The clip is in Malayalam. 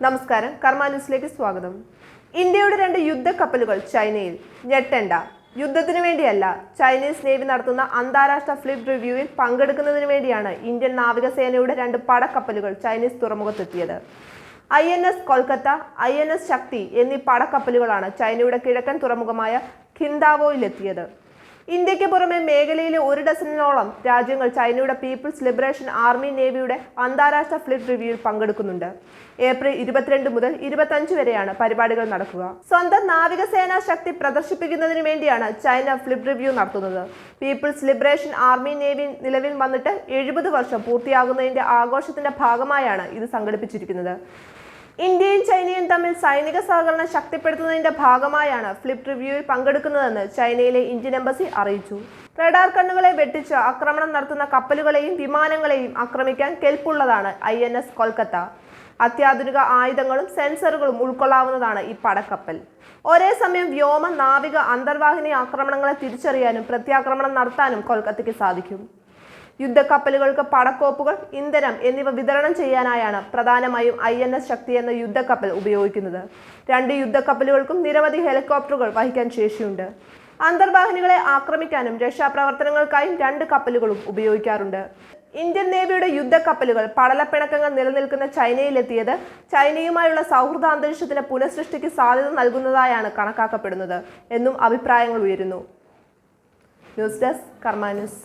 നമസ്കാരം, കർമ്മ ന്യൂസിലേക്ക് സ്വാഗതം. ഇന്ത്യയുടെ 2 യുദ്ധക്കപ്പലുകൾ ചൈനയിൽ. ഞെട്ടേണ്ട, യുദ്ധത്തിനു വേണ്ടിയല്ല, ചൈനീസ് നേവി നടത്തുന്ന അന്താരാഷ്ട്ര ഫ്ലീറ്റ് റിവ്യൂവിൽ പങ്കെടുക്കുന്നതിന് വേണ്ടിയാണ് ഇന്ത്യൻ നാവികസേനയുടെ 2 പടക്കപ്പലുകൾ ചൈനീസ് തുറമുഖത്തെത്തിയത്. INS കൊൽക്കത്ത, INS ശക്തി എന്നീ പടക്കപ്പലുകളാണ് ചൈനയുടെ കിഴക്കൻ തുറമുഖമായ ഖിൻഡാവോയിലെത്തിയത്. ഇന്ത്യക്ക് പുറമെ മേഖലയിലെ 1 ഡസനോളം രാജ്യങ്ങൾ ചൈനയുടെ പീപ്പിൾസ് ലിബറേഷൻ ആർമി നേവിയുടെ അന്താരാഷ്ട്ര ഫ്ലീറ്റ് റിവ്യൂവിൽ പങ്കെടുക്കുന്നുണ്ട്. ഏപ്രിൽ 22 മുതൽ 25 വരെയാണ് പരിപാടികൾ നടക്കുക. സ്വന്തം നാവികസേനാ ശക്തി പ്രദർശിപ്പിക്കുന്നതിന് വേണ്ടിയാണ് ചൈന ഫ്ലീറ്റ് റിവ്യൂ നടത്തുന്നത്. പീപ്പിൾസ് ലിബറേഷൻ ആർമി നേവി നിലവിൽ വന്നിട്ട് 70 വർഷം പൂർത്തിയാകുന്നതിന്റെ ആഘോഷത്തിന്റെ ഭാഗമായാണ് ഇത് സംഘടിപ്പിച്ചിരിക്കുന്നത്. ഇന്ത്യയും ചൈനയും തമ്മിൽ സൈനിക സഹകരണം ശക്തിപ്പെടുത്തുന്നതിന്റെ ഭാഗമായാണ് ഫ്ലിപ്പ് റിവ്യൂവിൽ പങ്കെടുക്കുന്നതെന്ന് ചൈനയിലെ ഇന്ത്യൻ എംബസി അറിയിച്ചു. റഡാർ കണ്ണുകളെ വെട്ടിച്ച് ആക്രമണം നടത്തുന്ന കപ്പലുകളെയും വിമാനങ്ങളെയും ആക്രമിക്കാൻ കെൽപ്പുള്ളതാണ് INS കൊൽക്കത്ത. അത്യാധുനിക ആയുധങ്ങളും സെൻസറുകളും ഉൾക്കൊള്ളാവുന്നതാണ് ഈ പടക്കപ്പൽ. ഒരേ സമയം വ്യോമ, നാവിക, അന്തർവാഹിനി ആക്രമണങ്ങളെ തിരിച്ചറിയാനും പ്രത്യാക്രമണം നടത്താനും കൊൽക്കത്തയ്ക്ക് സാധിക്കും. യുദ്ധക്കപ്പലുകൾക്ക് പടക്കോപ്പുകൾ, ഇന്ധനം എന്നിവ വിതരണം ചെയ്യാനായാണ് പ്രധാനമായും INS ശക്തി എന്ന യുദ്ധക്കപ്പൽ ഉപയോഗിക്കുന്നത്. 2 യുദ്ധക്കപ്പലുകൾക്കും നിരവധി ഹെലികോപ്റ്ററുകൾ വഹിക്കാൻ ശേഷിയുണ്ട്. അന്തർവാഹിനികളെ ആക്രമിക്കാനും രക്ഷാപ്രവർത്തനങ്ങൾക്കായും 2 കപ്പലുകളും ഉപയോഗിക്കാറുണ്ട്. ഇന്ത്യൻ നേവിയുടെ യുദ്ധക്കപ്പലുകൾ പടലപ്പിണക്കങ്ങൾ നിലനിൽക്കുന്ന ചൈനയിലെത്തിയത് ചൈനയുമായുള്ള സൗഹൃദ അന്തരീക്ഷത്തിന് പുനഃസൃഷ്ടിക്ക് സാധ്യത നൽകുന്നതായാണ് കണക്കാക്കപ്പെടുന്നത് എന്നും അഭിപ്രായങ്ങൾ ഉയരുന്നു. ന്യൂസ് ഡെസ്ക്, കർമ്മ ന്യൂസ്.